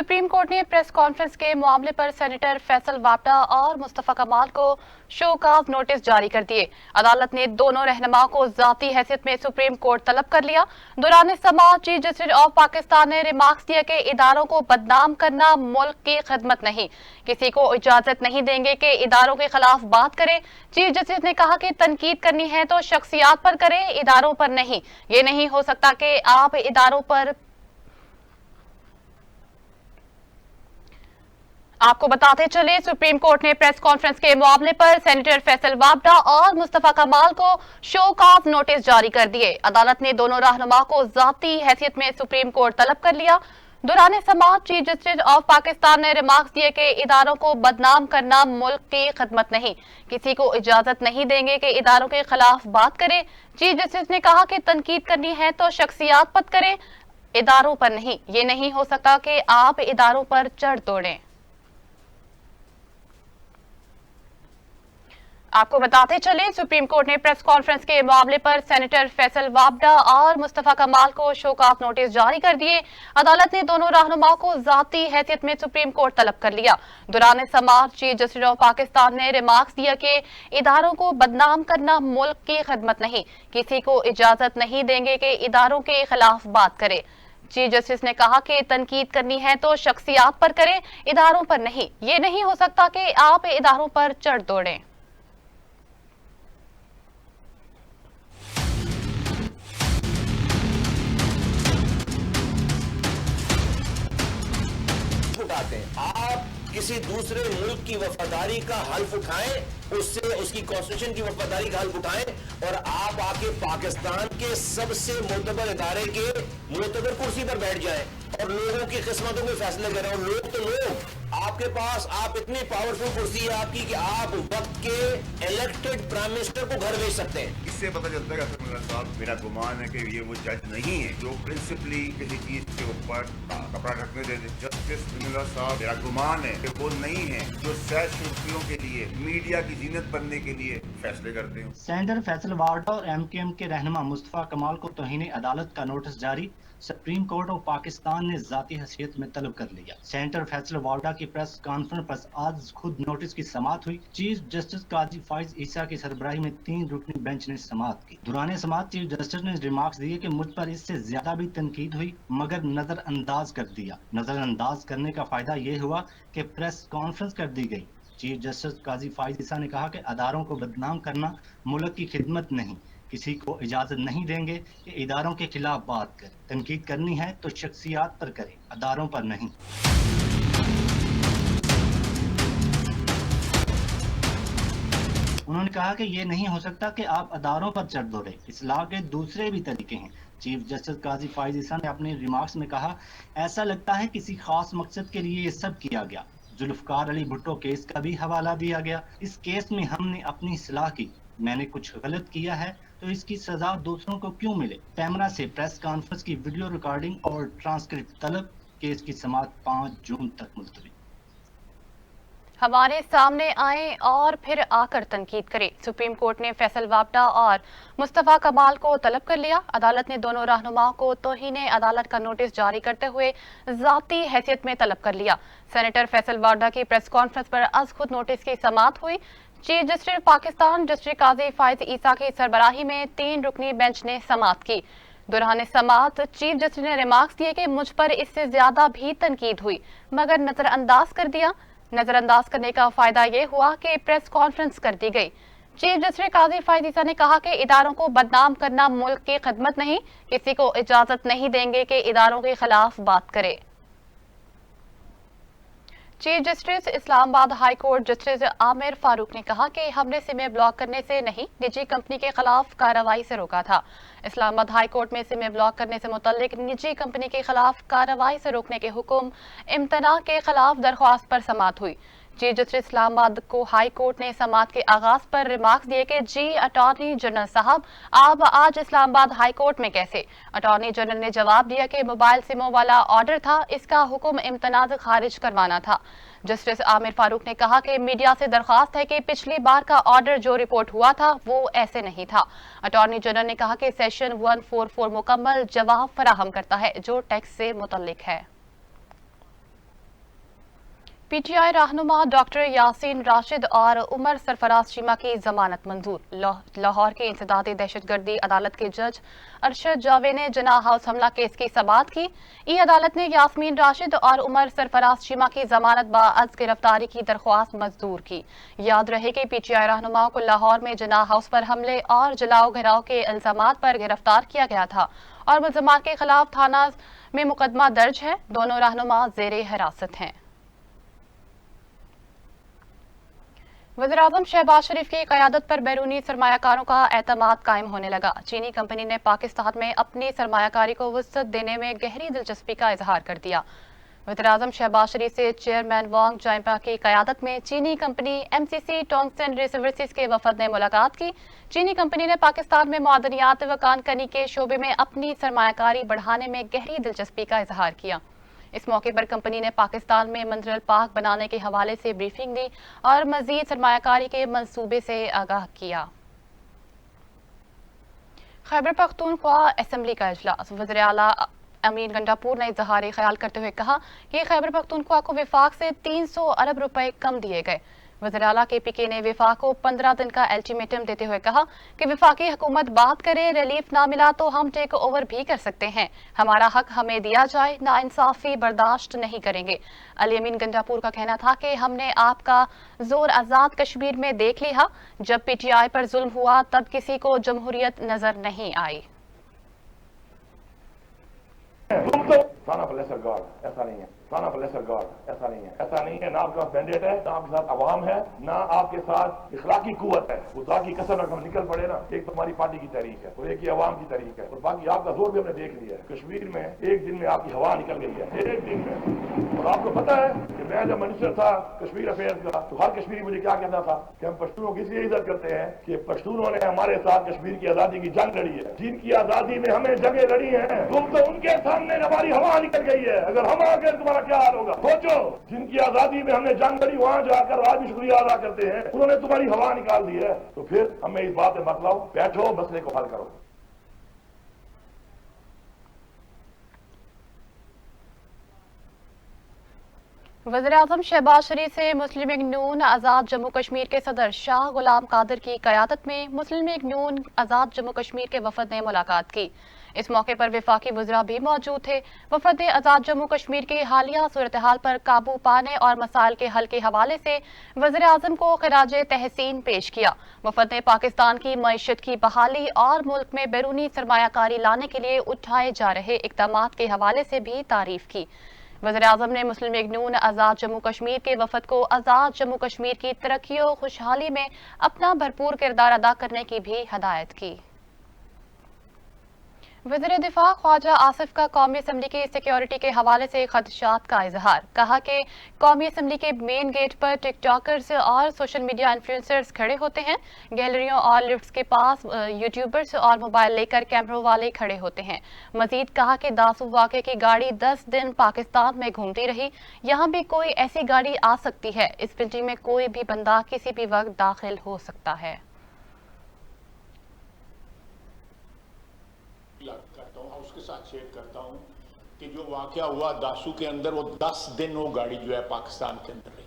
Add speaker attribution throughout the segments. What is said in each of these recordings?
Speaker 1: Supreme court ने press conference के मामले पर सेनेटर फैसल वापडा और मुस्तफा कमाल को शोकाज नोटिस जारी कर दिए। अदालत ने दोनों रहनुमाओं को जाती हैसियत में सुप्रीम कोर्ट तलब कर लिया। दौरान समाअत चीफ जस्टिस ऑफ पाकिस्तान ने रिमार्क्स दिया कि इदारों को बदनाम करना मुल्क की खिदमत नहीं, किसी को इजाजत नहीं देंगे कि इदारों के खिलाफ बात करें। चीफ जस्टिस ने कहा कि तनकीद करनी है तो शख्सियात पर करें, इदारों पर नहीं। ये नहीं हो सकता कि आप इदारों पर आपको बताते चले, सुप्रीम कोर्ट ने प्रेस कॉन्फ्रेंस के मामले पर सेनेटर फैसल वापडा और मुस्तफा कमाल को शोकाज नोटिस जारी कर दिए। अदालत ने दोनों रहनुमाओं को जाती हैसियत में सुप्रीम कोर्ट तलब कर लिया। दौरान समाअत चीफ जस्टिस ऑफ पाकिस्तान ने रिमार्क्स दिए कि इदारों को बदनाम करना मुल्क की खिदमत नहीं, किसी को इजाजत नहीं देंगे कि इदारों के खिलाफ बात करें। चीफ जस्टिस ने कहा कि तनकीद करनी है तो शख्सियात पर करें, इदारों पर नहीं। ये नहीं हो सकता कि आप इदारों पर चढ़ दौड़ें। आपको बताते चले, सुप्रीम कोर्ट ने प्रेस कॉन्फ्रेंस के मामले पर सेनेटर फैसल वापडा और मुस्तफा कमाल को शोकाज नोटिस जारी कर दिए। अदालत ने दोनों रहनुमाओं को जाती हैसियत में सुप्रीम कोर्ट तलब कर लिया। दौरान समाअत चीफ जस्टिस ऑफ पाकिस्तान ने रिमार्क्स दिया कि इदारों को बदनाम करना मुल्क की खिदमत नहीं, किसी को इजाजत नहीं देंगे कि इदारों के खिलाफ बात करे। चीफ जस्टिस ने कहा कि तनकीद करनी है तो शख्सियात पर करें, इदारों पर नहीं। ये नहीं हो सकता कि आप इदारों पर चढ़ दौड़ें।
Speaker 2: आप किसी दूसरे मुल्क की वफादारी का हल्फ उठाएं, उससे उसकी कॉन्स्टिट्यूशन की वफादारी का हल्फ उठाएं और आप आके पाकिस्तान के सबसे मोतबर इदारे के मोतबर कुर्सी पर बैठ जाएं और लोगों की किस्मतों में फैसले करें। और लोग आपके पास, आप इतनी पावरफुल कुर्सी है आपकी कि आप वक्त के इलेक्टेड प्राइम मिनिस्टर को घर भेज सकते हैं।
Speaker 3: इससे पता चलता है साहब, मेरा गुमान है कि ये वो जज नहीं है जो प्रिंसिपली किसी चीज के ऊपर कपड़ा ढकने दे दे। जस्टिस बिमिला साहब, मेरा गुमान है कि वो नहीं है जो सैर शुल्कियों के लिए, मीडिया की जीनत बनने के लिए फैसले करते हैं।
Speaker 4: सेनेटर फैसल वापडा और एमकेएम के रहनुमा मुस्तफा कमाल को तौहीन अदालत का नोटिस जारी। सुप्रीम कोर्ट ऑफ पाकिस्तान ने जाती हैसियत में तलब कर लिया। सेनेटर फैसल वापडा की प्रेस कॉन्फ्रेंस पर आज खुद नोटिस की समाअत हुई। चीफ जस्टिस काजी फाइज ईसा की सरबराही में 3 रुकनी बेंच ने समाअत की। दौरान समाअत चीफ जस्टिस ने रिमार्क्स दिए कि मुझ पर इससे ज्यादा भी तनकीद हुई मगर नजरअंदाज कर दिया। नजरअंदाज करने का फायदा ये हुआ कि प्रेस कॉन्फ्रेंस कर दी गई। चीफ जस्टिस काजी फाइज ईसा ने कहा कि अदारों को बदनाम करना मुल्क की खिदमत नहीं, किसी को इजाजत नहीं देंगे कि इदारों के खिलाफ बात करें। तनकीद करनी है तो शख्सियात पर करें, अदारों पर नहीं। उन्होंने कहा कि ये नहीं हो सकता कि आप अदारों पर चढ़ दौड़े। इस्लाह के दूसरे भी तरीके हैं। चीफ जस्टिस काजी फाइज ईसा ने अपने रिमार्क्स में कहा, ऐसा लगता है किसी खास मकसद के लिए ये सब किया गया। जुल्फकार अली भुट्टो केस का भी हवाला दिया गया। इस केस में हमने अपनी इस्लाह की। मैंने कुछ गलत किया है तो इसकी सजा दूसरों को क्यों मिले। कैमरा से प्रेस कॉन्फ्रेंस की वीडियो रिकॉर्डिंग और ट्रांसक्रिप्ट तलब। केस की समाअत 5 जून तक मुलतवी।
Speaker 1: हमारे सामने आए और फिर आकर तनकीद करें। सुप्रीम कोर्ट ने फैसल वापडा और मुस्तफा कमाल को तलब कर लिया। अदालत ने दोनों रहनुमाओं को तौहीन अदालत का नोटिस जारी करते हुए जाती हैसियत में तलब कर लिया। सेनेटर फैसल वापडा की प्रेस कॉन्फ्रेंस पर आज खुद नोटिस की समाअत हुई। चीफ जस्टिस पाकिस्तान जस्टिस काजी फाइज ईसा की सरबराही में 3 रुकनी बेंच ने समाअत की। दौरान समाअत चीफ जस्टिस ने रिमार्क्स दिए कि मुझ पर इससे ज्यादा भी तनकीद हुई मगर नजरअंदाज कर दिया। नजरअंदाज करने का फायदा ये हुआ कि प्रेस कॉन्फ्रेंस कर दी गई। चीफ जस्टिस काजी फाइज ईसा ने कहा कि इदारों को बदनाम करना मुल्क की खिदमत नहीं, किसी को इजाजत नहीं देंगे कि इदारों के खिलाफ बात करे। Chief justice Islamabad high court justice Aamir Farooq ने कहा कि हमने सिमें ब्लॉक करने से नहीं, निजी कंपनी के खिलाफ कार्रवाई से रोका था। इस्लामाबाद हाई कोर्ट में सिमें ब्लॉक करने से मुतल्लिक निजी कंपनी के खिलाफ कार्रवाई से रोकने के हुक्म इम्तना के खिलाफ दरख्वास्त पर समाअत हुई। चीफ जस्टिस इस्लामाबाद को हाई कोर्ट ने समाअत के आगाज पर रिमार्क्स दिए कि जी अटॉर्नी जनरल साहब, आप आज इस्लामाबाद हाई कोर्ट में कैसे? अटॉर्नी जनरल ने जवाब दिया कि मोबाइल सिमों वाला ऑर्डर था, इसका हुक्म इम्तनाज खारिज करवाना था। जस्टिस आमिर फारूक ने कहा कि मीडिया से दरख्वास्त है कि पिछली बार का ऑर्डर जो रिपोर्ट हुआ था वो ऐसे नहीं था। अटॉर्नी जनरल ने कहा कि सेक्शन 144 मुकम्मल जवाब फराहम करता है जो टैक्स से मुतल्लिक है। पीटीआई रहनुमा डॉक्टर यासीन राशिद और उमर सरफराज चीमा की जमानत मंजूर। लाहौर की इंसदादी दहशतगर्दी अदालत के जज अरशद जावे ने जना हाउस हमला केस की समाअत की। ई अदालत ने यास्मीन राशिद और उमर सरफराज चीमा की जमानत बाअज़ गिरफ्तारी की दरख्वास्त मंजूर की। याद रहे कि पीटीआई रहनुमाओं को लाहौर में जना हाउस पर हमले और जलाओ घिराव के इल्जामात पर गिरफ्तार किया गया था और मुल्ज़िमात के खिलाफ थाना में मुकदमा दर्ज है। दोनों रहनुमा ज़ेरे हिरासत हैं। वज़ीर-ए-आज़म शहबाज शरीफ की क़यादत पर बैरूनी सरमायाकारों का एतमाद कायम होने लगा। चीनी कंपनी ने पाकिस्तान में अपनी सरमायाकारी को वुसअत देने में गहरी दिलचस्पी का इजहार कर दिया। वज़ीर-ए-आज़म शहबाज शरीफ से चेयरमैन वांग जाइपा की क़यादत में चीनी कंपनी MCC टोंगसन रिसोर्सेज के वफद ने मुलाकात की। चीनी कंपनी ने पाकिस्तान में मादनियात व कानकनी के शोबे में अपनी सरमायाकारी बढ़ाने में गहरी दिलचस्पी का इजहार किया। इस मौके पर कंपनी ने पाकिस्तान में मंजरल पाक बनाने के हवाले से ब्रीफिंग दी और मजीद सरमायाकारी के मंसूबे से आगाह किया। खैबर पख्तूनख्वा असम्बली का इजलास। वज़ीर आला अमीन गंडापुर ने इजहार ख्याल करते हुए कहा कि खैबर पख्तूनख्वा को विफाक से 300 अरब रुपए कम दिए गए। वज़ीर आला KPK ने विफाक को 15 दिन का अल्टीमेटम देते हुए कहा कि विफाकी हुकूमत बात करे, रिलीफ ना मिला तो हम टेक ओवर भी कर सकते हैं। हमारा हक हमें दिया जाए, नाइंसाफी बर्दाश्त नहीं करेंगे। अली अमीन गंडापुर का कहना था कि हमने आपका जोर आज़ाद कश्मीर में देख लिया। जब PTI पर जुल्म हुआ तब किसी को जमहूरियत नजर नहीं आई।
Speaker 5: थाना पर लेसर गार्ड ऐसा नहीं है, थाना पर लेसर गार्ड ऐसा नहीं है, ऐसा नहीं है। ना आपके पास मैंडेट है, ना आपके साथ अवाम है, ना आपके साथ इखलाकी कुव्वत है। खुदा की कसम अगर हम निकल पड़े ना, एक तो हमारी पार्टी की तहरीक है और एक ही अवाम की तहरीक है और बाकी आपका जोर भी हमने देख लिया है। कश्मीर में एक दिन में आपकी हवा निकल गई है, एक दिन में। और आपको पता है कि मैं जब मिनिस्टर था कश्मीर अफेयर्स का तो हर कश्मीरी मुझे क्या कहता था कि हम पश्तूनों की इसलिए इज्जत करते हैं कि पश्तूनों ने हमारे साथ कश्मीर की आजादी की जंग लड़ी है, जिनकी आजादी में हमें जंगें लड़ी हैं। तुम तो उनके सामने हमारी हवा निकल गई है। अगर हम आ गए तुम्हारा क्या हाल होगा? सोचो, जिनकी आजादी में हमने जंग लड़ी वहां जाकर आज भी शुक्रिया अदा करते हैं, उन्होंने तुम्हारी हवा निकाल दी है। तो फिर हमें इस बात में मत लाओ, बैठो मसले को हल करो।
Speaker 1: वज़ीर-ए-आज़म शहबाज शरीफ से मुस्लिम लीग नून आज़ाद जम्मू कश्मीर के सदर शाह गुलाम कादिर की क़यादत में मुस्लिम लीग नून आज़ाद जम्मू कश्मीर के वफद ने मुलाकात की। इस मौके पर वफाकी वज़रा भी मौजूद थे। वफद ने आज़ाद जम्मू कश्मीर की हालिया सूरत हाल पर काबू पाने और मसाइल के हल के हवाले से वज़ीर-ए-आज़म को खिराज तहसीन पेश किया। वफद ने पाकिस्तान की मईशत की बहाली और मुल्क में बैरूनी सरमायाकारी लाने के लिए उठाए जा रहे इक़दामात के हवाले से भी तारीफ की। वज़ीर-ए-आज़म ने मुस्लिम लीग नून आज़ाद जम्मू कश्मीर के वफद को आज़ाद जम्मू कश्मीर की तरक्की और खुशहाली में अपना भरपूर किरदार अदा करने की भी हदायत की। वज़ीर दिफा ख्वाजा आसिफ का कौमी असम्बली की सिक्योरिटी के हवाले से खदशात का इजहार। कहा कि कौमी असम्बली के मेन गेट पर टिकटॉकर्स और सोशल मीडिया इन्फ्लुएंसर्स खड़े होते हैं। गैलरियों और लिफ्ट्स के पास यूट्यूबर्स और मोबाइल लेकर कैमरों वाले खड़े होते हैं। मजीद कहा कि दासू वाक़े की गाड़ी 10 दिन पाकिस्तान में घूमती रही, यहाँ भी कोई ऐसी गाड़ी आ सकती है। इस बिल्डिंग में कोई भी बंदा किसी भी वक्त दाखिल हो सकता है।
Speaker 6: करता हूँ, उसके साथ शेयर करता हूँ कि जो वाकया हुआ दासू के अंदर, वो 10 दिन वो गाड़ी जो है पाकिस्तान के अंदर रही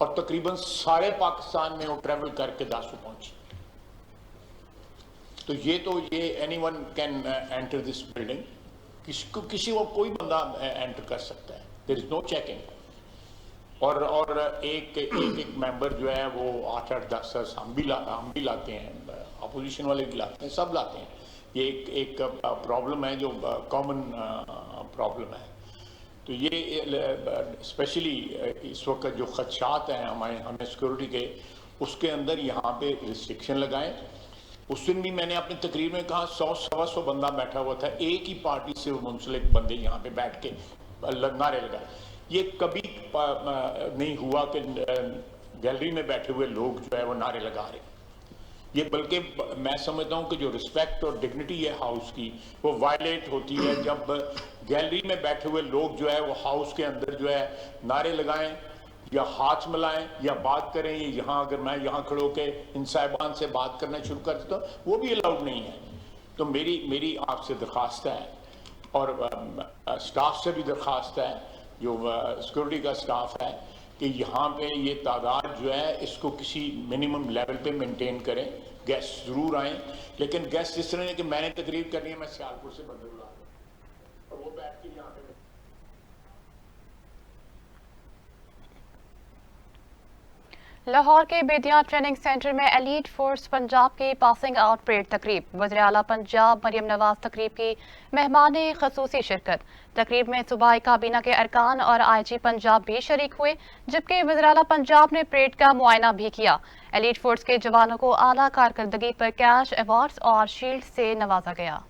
Speaker 6: और तकरीबन सारे पाकिस्तान में वो ट्रेवल करके दासू पहुंची। तो ये anyone can enter this building, किसी को कोई बंदा एंटर कर सकता है, देयर इज नो चेकिंग। और एक मेंबर जो है वो 8-8, 10 हम भी लाते हैं, अपोजिशन वाले भी लाते हैं, सब लाते हैं। ये एक प्रॉब्लम है जो कॉमन प्रॉब्लम है। तो ये स्पेशली इस वक्त जो खदशात हैं हमें सिक्योरिटी के, उसके अंदर यहाँ पे रिस्ट्रिक्शन लगाएं। उस दिन भी मैंने अपनी तकरीर में कहा 100-125 बंदा बैठा हुआ था, एक ही पार्टी से मुंसलिक बंदे यहाँ पे बैठ के नारे लगाए। ये कभी नहीं हुआ कि गैलरी में बैठे हुए लोग जो है वो नारे लगा रहे। ये बल्कि मैं समझता हूँ कि जो रिस्पेक्ट और डिग्निटी है हाउस की, वो वायलेट होती है जब गैलरी में बैठे हुए लोग जो है वो हाउस के अंदर जो है नारे लगाएं या हाथ मिलाएं या बात करें। यहाँ अगर मैं यहाँ खड़े होकर इन साहिबान से बात करना शुरू कर देता हूँ, वो भी अलाउड नहीं है। तो मेरी आपसे दरख्वास्त है और स्टाफ से भी दरख्वास्त है, जो सिक्योरिटी का स्टाफ है कि यहाँ पे ये तादाद जो है इसको किसी मिनिमम लेवल पे मेंटेन करें। गेस्ट ज़रूर आएँ, लेकिन गेस्ट जिस तरह कि मैंने तकरीब करनी है, मैं सियालपुर से बंदर ला और वो बैठ के यहाँ पे
Speaker 1: लाहौर के बेदिया ट्रेनिंग सेंटर में एलीट फोर्स पंजाब की पासिंग आउट परेड तकरीब। वज़ीर आला पंजाब मरियम नवाज तकरीब की मेहमान खसूसी शिरकत। तकरीब में सूबाई काबीना के अरकान और IG पंजाब भी शरीक हुए, जबकि वज़ीर आला पंजाब ने परेड का मुआयना भी किया। एलीट फोर्स के जवानों को आला कारकर्दगी पर कैश, अवार्ड्स और शील्ड से नवाजा गया।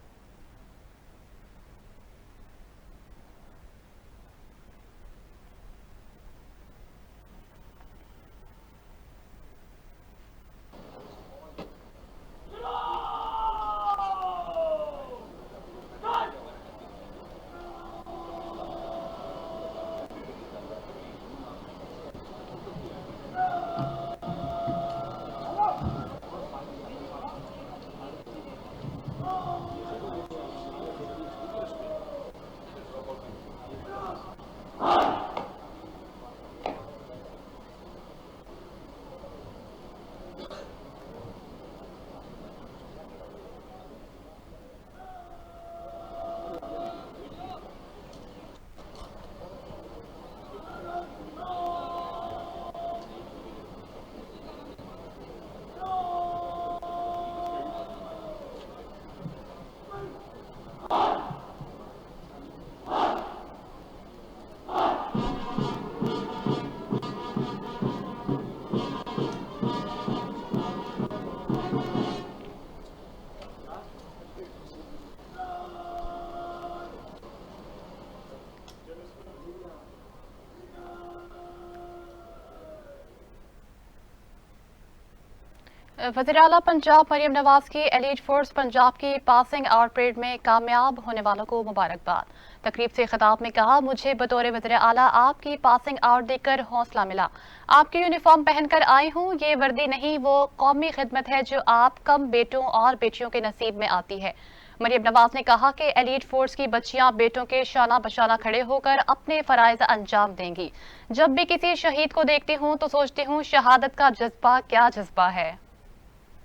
Speaker 1: वज़ीर आला पंजाब मरियम नवाज की एलीट फोर्स पंजाब की पासिंग आउट परेड में कामयाब होने वालों को मुबारकबाद। तकरीब से खिताब में कहा, मुझे बतौर वज़ीर आला आपकी पासिंग आउट देखकर हौसला मिला। आपकी यूनिफॉर्म पहनकर आई हूँ। ये वर्दी नहीं, वो कौमी खिदमत है जो आप कम बेटों और बेटियों के नसीब में आती है। मरियम नवाज ने कहा कि एलीट फोर्स की बच्चियां बेटों के शाना बशाना खड़े होकर अपने फराइज अंजाम देंगी। जब भी किसी शहीद को देखती हूँ तो सोचती हूँ शहादत का जज्बा क्या जज्बा है।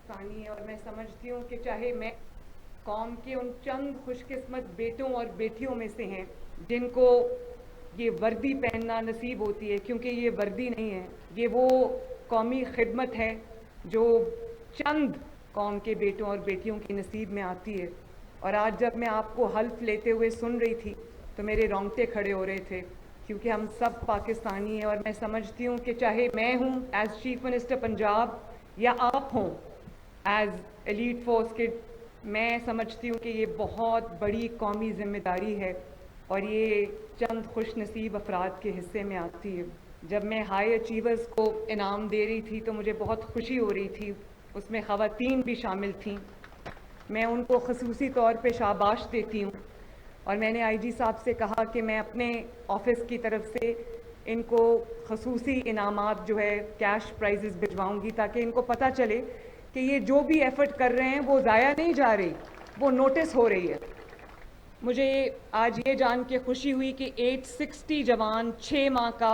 Speaker 7: और मैं समझती हूँ कि चाहे मैं कौम के उन चंद खुशकिस्मत बेटों और बेटियों में से हैं जिनको ये वर्दी पहनना नसीब होती है, क्योंकि ये वर्दी नहीं है, ये वो कौमी खिदमत है जो चंद कौम के बेटों और बेटियों की नसीब में आती है। और आज जब मैं आपको हल्फ लेते हुए सुन रही थी तो मेरे रोंगटे खड़े हो रहे थे, क्योंकि हम सब पाकिस्तानी हैं। और मैं समझती हूँ कि चाहे मैं हूँ एज चीफ मिनिस्टर पंजाब या आप हों एज एलीट फोर्स के, मैं समझती हूँ कि ये बहुत बड़ी कौमी जिम्मेदारी है और ये चंद खुश नसीब अफराद के हिस्से में आती है। जब मैं हाई अचीवर्स को इनाम दे रही थी तो मुझे बहुत खुशी हो रही थी, उसमें ख़वातीन भी शामिल थीं। मैं उनको खसूसी तौर पे शाबाश देती हूँ और मैंने IG साहब से कहा कि मैं अपने ऑफिस की तरफ से इनको खसूसी इनामात जो है कैश प्राइजेस भिजवाऊँगी, ताकि इनको पता चले कि ये जो भी एफर्ट कर रहे हैं वो ज़ाया नहीं जा रही, वो नोटिस हो रही है। मुझे आज ये जान के खुशी हुई कि 860 जवान 6 माह का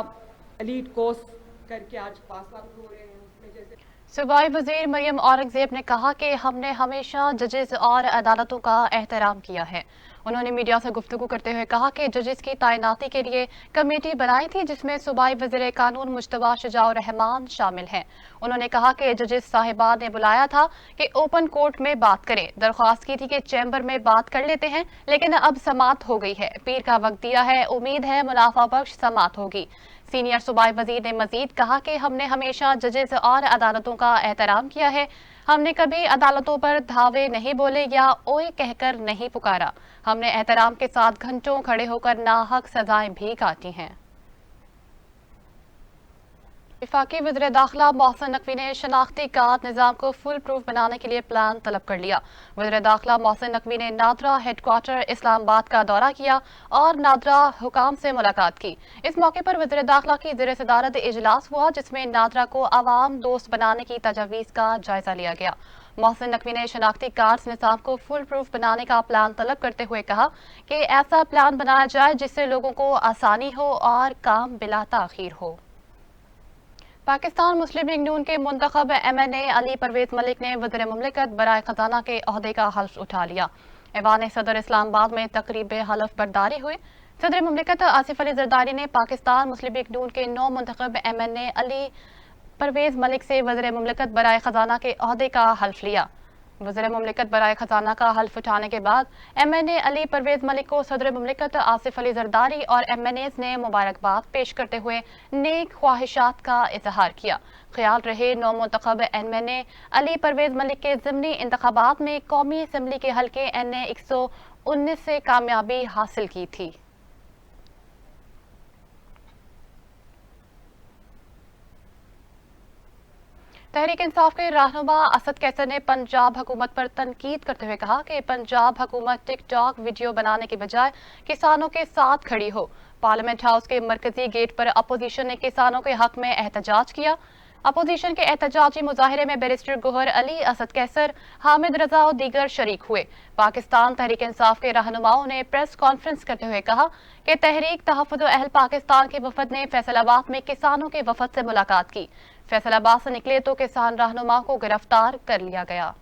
Speaker 7: एलीट कोर्स करके आज पास आउट हो रहे हैं। उसमें जैसे
Speaker 1: सूबाई वज़ीर मरियम औरंगज़ेब ने कहा कि हमने हमेशा जजेस और अदालतों का एहतराम किया है। उन्होंने मीडिया से गुफ्तगू करते हुए कहा कि जजेस की तैनाती के लिए कमेटी बनाई थी जिसमें सूबाई वज़ीर कानून मुश्तबा शुजाउर रहमान शामिल हैं। उन्होंने कहा कि जजेस साहिबान ने बुलाया था कि ओपन कोर्ट में बात करें। दरख्वास्त की थी कि चैम्बर में बात कर लेते हैं, लेकिन अब समात हो गई है। पीर का वक्त दिया है, उम्मीद है मुनाफा बख्श समात होगी। सीनियर सूबाई वज़ीर ने मजीद कहा कि हमने हमेशा जजेस और अदालतों का एहतराम किया है। हमने कभी अदालतों पर धावे नहीं बोले या ओए कहकर नहीं पुकारा। हमने एहतराम के साथ घंटों खड़े होकर नाहक सजाएं भी काटी हैं। वफाकी वज़ीर दाखिला मोहसिन नकवी ने शनाख्ती कार्ड निज़ाम को फुल प्रूफ बनाने के लिए प्लान तलब कर लिया। वज़ीर दाखिला मोहसिन नकवी ने नादरा हेडक्वार्टर इस्लामाबाद का दौरा किया और नादरा हुकाम से मुलाकात की। इस मौके पर वज़ीर दाखिला की ज़ेर सदारत इजलास हुआ, जिसमें नादरा को आवाम दोस्त बनाने की तजवीज़ का जायजा लिया गया। محسن नकवी ने शनाख्ती कार्ड्स निज़ाम को फुल प्रूफ बनाने का प्लान तलब करते हुए कहा कि ऐसा प्लान बनाया जाए जिससे लोगों को आसानी हो और काम बिला ताखीर हो। पाकिस्तान मुस्लिम लीग नून के मुंतखब MNA अली परवेज मलिक ने वज़ीर मुमलिकत बराए खजाना के ओहदे का हल्फ उठा लिया। ऐवान सदर इस्लामाबाद में तकरीब हल्फ बर्दारी हुई। सदर मुमलिकत आसिफ अली जरदारी ने पाकिस्तान मुस्लिम लीग नून के नौ मुंतखब MNA अली परवेज मलिक से वज़ीर मुमलिकत बराए खजाना के ओहदे का हल्फ लिया। वज़ीर मुमलिकत बराए खजाना का हल्फ उठाने के बाद MNA अली परवेज मलिक को सदर मुमलिकत आसिफ अली जरदारी और MNAs ने मुबारकबाद पेश करते हुए नेक ख्वाहिशात का इजहार किया। ख्याल रहे नौ मुंतखब MNA अली परवेज मलिक के ज़िमनी इंतखाबात में कौमी असम्बली के हल्के NA 119 से कामयाबी हासिल की थी। तहरीक इंसाफ के रहनुमा असद कैसर ने पंजाब हुकूमत पर तनकीद करते हुए कहा कि पंजाब हुकूमत टिकटॉक वीडियो बनाने के बजाय किसानों के साथ खड़ी हो। पार्लियामेंट हाउस के मरकजी गेट पर अपोजिशन ने किसानों के हक में एहतजाज किया। अपोजिशन के एहतजाजी मुजाहिरे में बैरिस्टर गोहर अली, असद कैसर, हामिद रजा और दीगर शरीक हुए। पाकिस्तान तहरीक इंसाफ के रहनुमाओं ने प्रेस कॉन्फ्रेंस करते हुए कहा कि तहरीक तहफ़्फ़ुज़ अहल पाकिस्तान के वफद ने फैसलाबाद में किसानों के वफद से मुलाकात की। फैसलाबाद से निकले तो किसान रहनुमा को गिरफ्तार कर लिया गया।